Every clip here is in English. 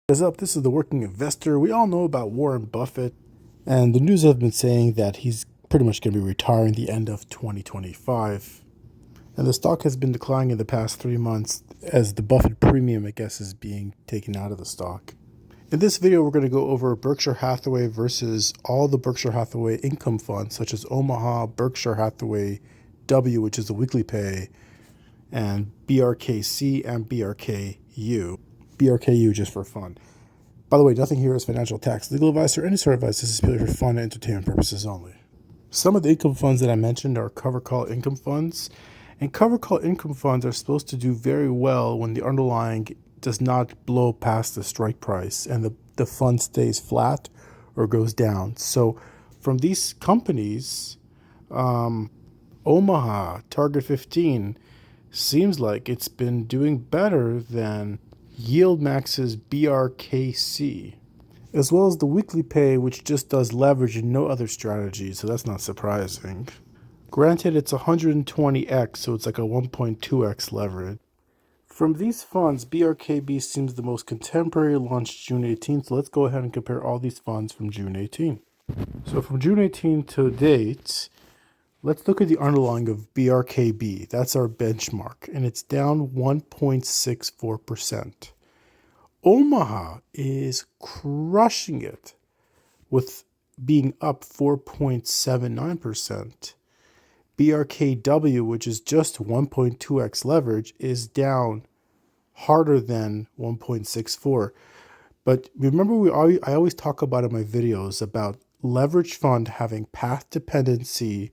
What is up? This is the Working Investor. We all know about Warren Buffett, and the news have been saying that he's pretty much going to be retiring the end of 2025. And the stock has been declining in the past 3 months as the Buffett premium, I guess, is being taken out of the stock. In this video, we're going to go over Berkshire Hathaway versus all the Berkshire Hathaway income funds, such as OMAH, Berkshire Hathaway W, which is the weekly pay, and BRKC and BRKU. BRKU just for fun. By the way, nothing here is financial, tax, legal advice, or any sort of advice. This is purely for fun and entertainment purposes only. Some of the income funds that I mentioned are cover call income funds. And cover call income funds are supposed to do very well when the underlying does not blow past the strike price and the fund stays flat or goes down. So from these companies, OMAH, Target 15, seems like it's been doing better than YieldMax's BRKC, as well as the weekly pay, which just does leverage and no other strategy, so that's not surprising. Granted, it's 120x, so it's like a 1.2x leverage. From these funds, BRKB seems the most contemporary, launched June 18th, so let's go ahead and compare all these funds from June 18th. So from June 18th to date, let's look at the underlying of BRKB. That's our benchmark, and it's down 1.64%. OMAH is crushing it with being up 4.79%. BRKW, which is just 1.2x leverage, is down harder than 1.64. But remember, I always talk about in my videos about leverage fund having path dependency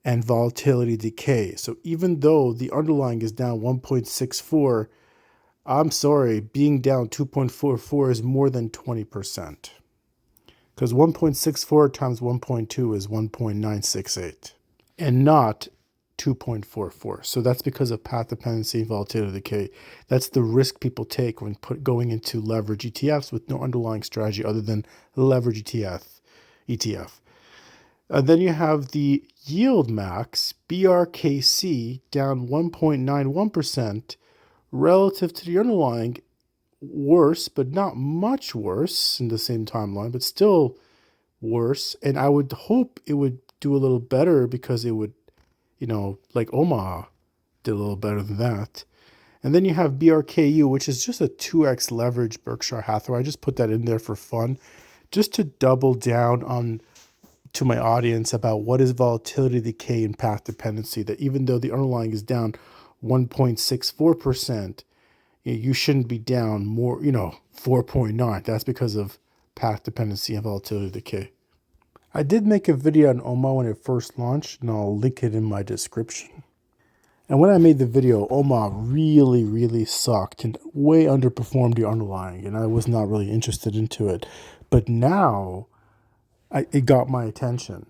and volatility decay. So even though the underlying is down 1.64, I'm sorry, being down 2.44 is more than 20%. Because 1.64 times 1.2 is 1.968 and not 2.44. So that's because of path dependency and volatility decay. That's the risk people take when going into leverage ETFs with no underlying strategy other than leverage ETF. Then you have the YieldMax BRKC down 1.91% relative to the underlying, worse, but not much worse in the same timeline, but still worse. And I would hope it would do a little better because it would, like OMAH did a little better than that. And then you have BRKU, which is just a 2x leverage Berkshire Hathaway. I just put that in there for fun, just to double down on to my audience about what is volatility decay and path dependency, that even though the underlying is down 1.64%, you shouldn't be down more, 4.9. That's because of path dependency and volatility decay. I did make a video on OMAH when it first launched, and I'll link it in my description. And when I made the video, OMAH really, really sucked and way underperformed the underlying, and I was not really interested into it. But now, it got my attention.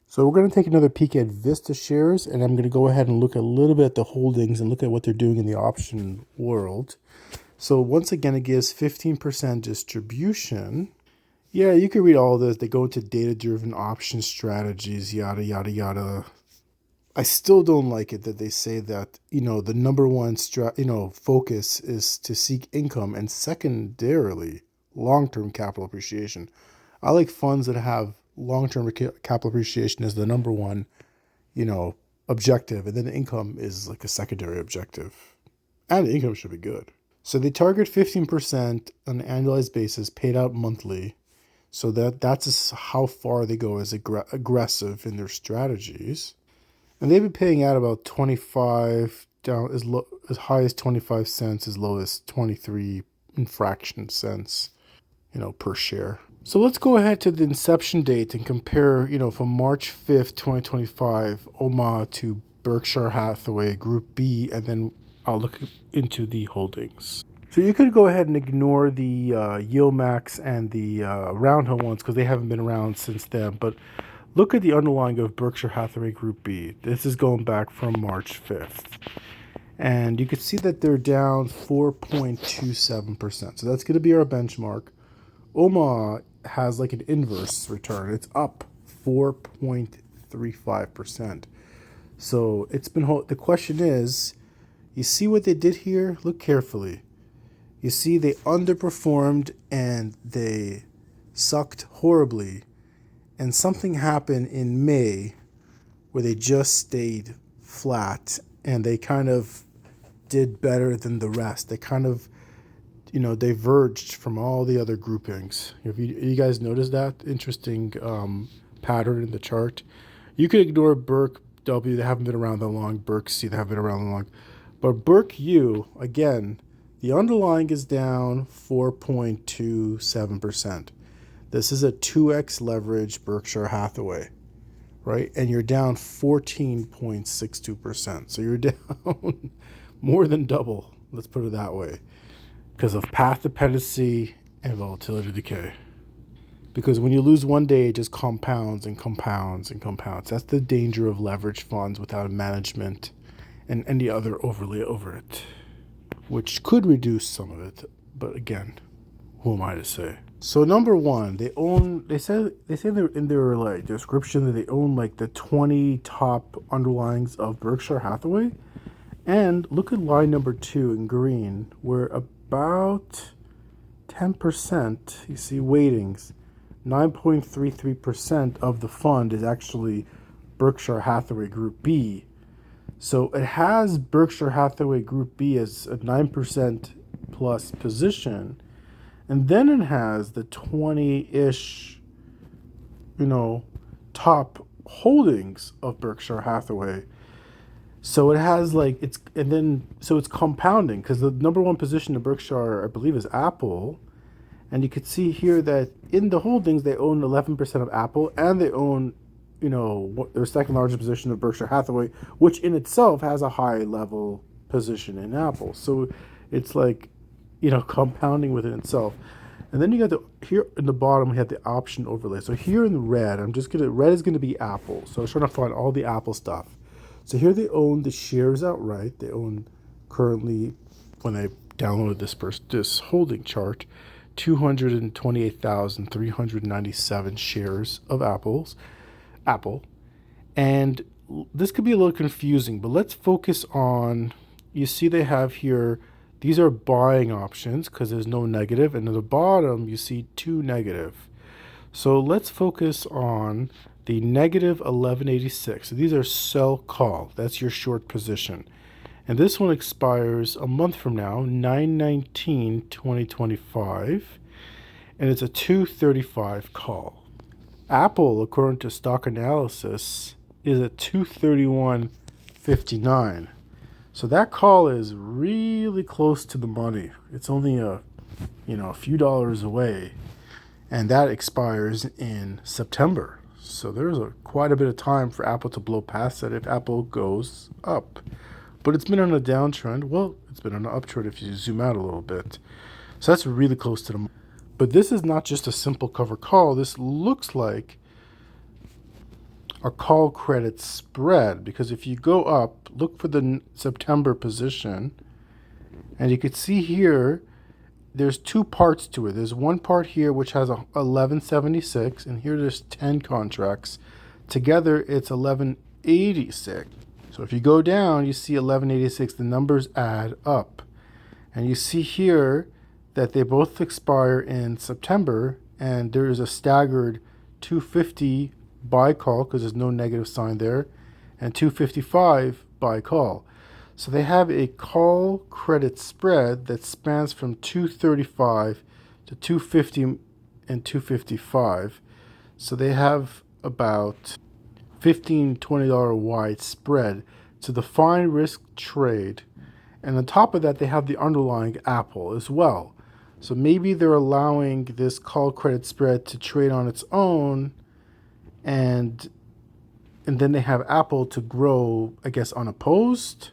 So we're going to take another peek at VistaShares, and I'm going to go ahead and look a little bit at the holdings and look at what they're doing in the option world. So once again, it gives 15% distribution. Yeah, you can read all this. They go into data-driven option strategies, yada, yada, yada. I still don't like it that they say that, the number one focus is to seek income and secondarily long-term capital appreciation. I like funds that have long-term capital appreciation as the number one, objective, and then the income is like a secondary objective. And the income should be good. So they target 15% on an annualized basis, paid out monthly. So that's how far they go as aggressive in their strategies. And they've been paying out about 25 down as high as 25 cents, as low as 23 fraction cents, per share. So let's go ahead to the inception date and compare, from March 5th, 2025, OMAH to Berkshire Hathaway Group B, and then I'll look into the holdings. So you could go ahead and ignore the YieldMax and the Roundhill ones because they haven't been around since then, but look at the underlying of Berkshire Hathaway Group B. This is going back from March 5th. And you can see that they're down 4.27%. So that's going to be our benchmark. OMAH has like an inverse return. It's up 4.35%. So it's been, the question is, you see what they did here? Look carefully. You see, they underperformed and they sucked horribly. And something happened in May where they just stayed flat and they kind of did better than the rest. They kind of, diverged from all the other groupings. Have you guys noticed that? Interesting pattern in the chart. You could ignore BRKW, they haven't been around that long. BRKC, they haven't been around that long. But BRKU, again, the underlying is down 4.27%. This is a 2x leverage Berkshire Hathaway, right? And you're down 14.62%. So you're down more than double, let's put it that way, because of path dependency and volatility decay. Because when you lose one day, it just compounds and compounds and compounds. That's the danger of leverage funds without management and any other overlay over it, which could reduce some of it. But again, who am I to say? So number one, they say in their like description that they own like the 20 top underlyings of Berkshire Hathaway. And look at line number 2 in green, where about 10%, you see weightings, 9.33% of the fund is actually Berkshire Hathaway Group B. So it has Berkshire Hathaway Group B as a 9% plus position. And then it has the 20-ish, top holdings of Berkshire Hathaway. So it has it's compounding because the number one position in Berkshire, I believe, is Apple. And you could see here that in the holdings, they own 11% of Apple and they own, their second largest position of Berkshire Hathaway, which in itself has a high level position in Apple. So it's compounding within itself. And then you got here in the bottom, we have the option overlay. So here in the red, red is going to be Apple. So I was trying to find all the Apple stuff. So here they own the shares outright. They own currently, when I downloaded this holding chart, 228,397 shares of Apple. And this could be a little confusing, but let's focus on, you see they have here, these are buying options because there's no negative, and at the bottom you see 2 negative. So let's focus on the negative 1186. So these are sell call. That's your short position. And this one expires a month from now, 9/19/2025. And it's a 235 call. Apple, according to stock analysis, is at 231.59. So that call is really close to the money. It's only a few dollars away. And that expires in September. So there's quite a bit of time for Apple to blow past that if Apple goes up. But it's been on a downtrend. Well, it's been on an uptrend if you zoom out a little bit. So that's really close to the money. But this is not just a simple cover call. This looks like a call credit spread. Because if you go up, look for the September position. And you could see here, there's 2 parts to it. There's one part here which has 1176, and here there's 10 contracts. Together it's 1186. So if you go down, you see 1186, the numbers add up. And you see here that they both expire in September, and there is a staggered 250 buy call because there's no negative sign there, and 255 buy call. So they have a call credit spread that spans from 235 to 250 and 255. So they have about $15-$20 wide spread to define risk trade. And on top of that, they have the underlying Apple as well. So maybe they're allowing this call credit spread to trade on its own, and then they have Apple to grow, I guess, unopposed,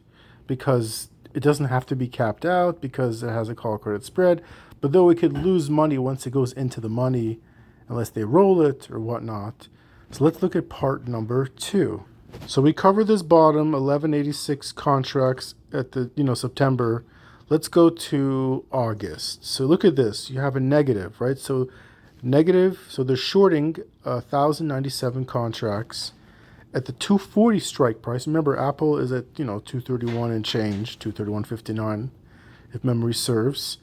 because it doesn't have to be capped out because it has a call credit spread. But though it could lose money once it goes into the money, unless they roll it or whatnot. So let's look at part number 2. So we covered this bottom 1186 contracts at the September. Let's go to August. So look at this. You have a negative, right? So negative. So they're shorting 1,097 contracts at the 240 strike price. Remember, Apple is at 231 and change, 231.59, if memory serves.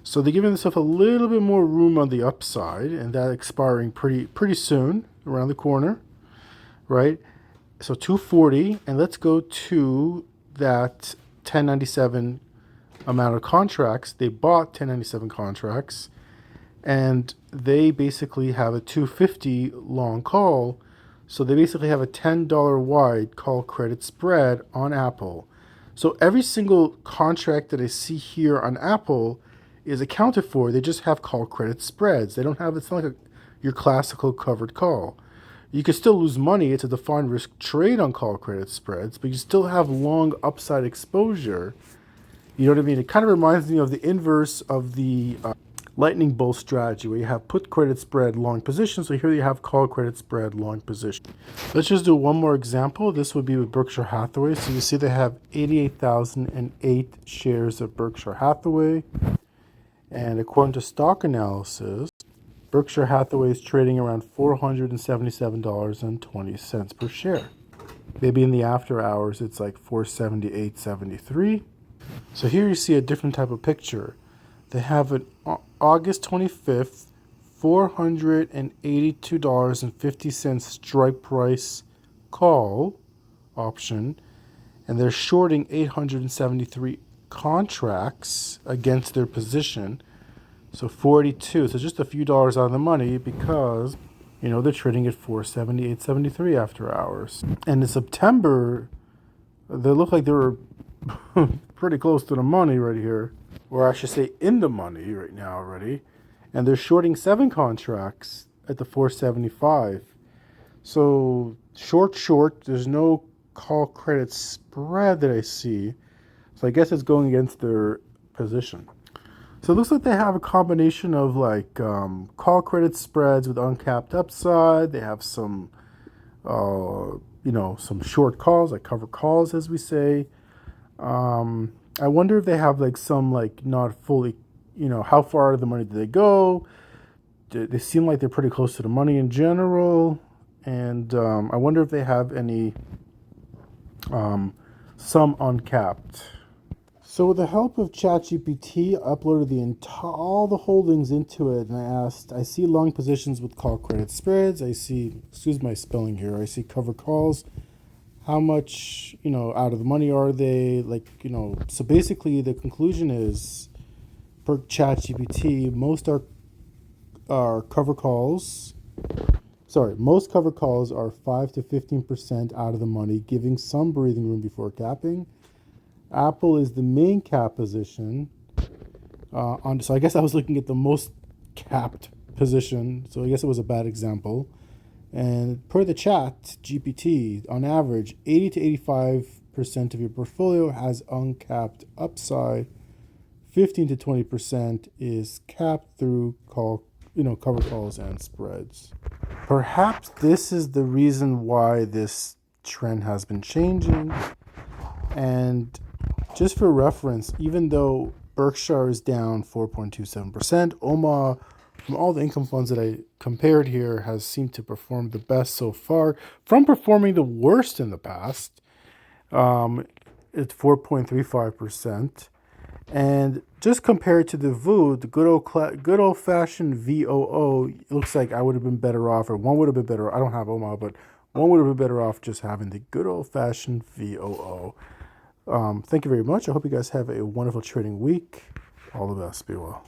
So they're giving themselves a little bit more room on the upside, and that expiring pretty soon, around the corner, right? So 240, and let's go to that 1097 amount of contracts. They bought 1097 contracts, and they basically have a 250 long call. So they basically have a $10 wide call credit spread on Apple. So every single contract that I see here on Apple is accounted for. They just have call credit spreads. They don't have, it's not like your classical covered call. You can still lose money. It's a defined risk trade on call credit spreads, but you still have long upside exposure. You know what I mean? It kind of reminds me of the inverse of the lightning bolt strategy, where you have put credit spread long position. So here you have call credit spread long position. Let's just do one more example. This would be with Berkshire Hathaway. So you see they have 88,008 shares of Berkshire Hathaway. And according to stock analysis, Berkshire Hathaway is trading around $477.20 per share. Maybe in the after hours, it's like $478.73. So here you see a different type of picture. They have an August 25th, $482.50 strike price call option, and they're shorting 873 contracts against their position. So 42, so just a few dollars out of the money because, you know, they're trading at 478.73 after hours. And in September, they look like they were pretty close to the money right here, or I should say in the money right now already. And they're shorting 7 contracts at the 475. So short, there's no call credit spread that I see. So I guess it's going against their position. So it looks like they have a combination of like call credit spreads with uncapped upside. They have some, some short calls, like cover calls, as we say. I wonder if they have like some like not fully, how far out of the money do they go? They seem like they're pretty close to the money in general. And I wonder if they have any, some uncapped. So with the help of ChatGPT, I uploaded all the holdings into it, and I asked, I see long positions with call credit spreads. I see, excuse my spelling here, I see cover calls. How much, out of the money are they? So basically the conclusion is, per ChatGPT, most cover calls are 5 to 15% out of the money, giving some breathing room before capping. Apple is the main cap position. So I guess I was looking at the most capped position. So I guess it was a bad example. And per the chat GPT, on average, 80 to 85% of your portfolio has uncapped upside. 15 to 20% is capped through cover calls and spreads. Perhaps this is the reason why this trend has been changing. And just for reference, even though Berkshire is down 4.27%, OMAH, from all the income funds that I compared here, has seemed to perform the best so far, from performing the worst in the past. It's 4.35%. And just compared to the VOO, the good old-fashioned VOO, it looks like I would have been better off, or one would have been better. I don't have OMAH, but one would have been better off just having the good old-fashioned VOO. Thank you very much. I hope you guys have a wonderful trading week. All the best. Be well.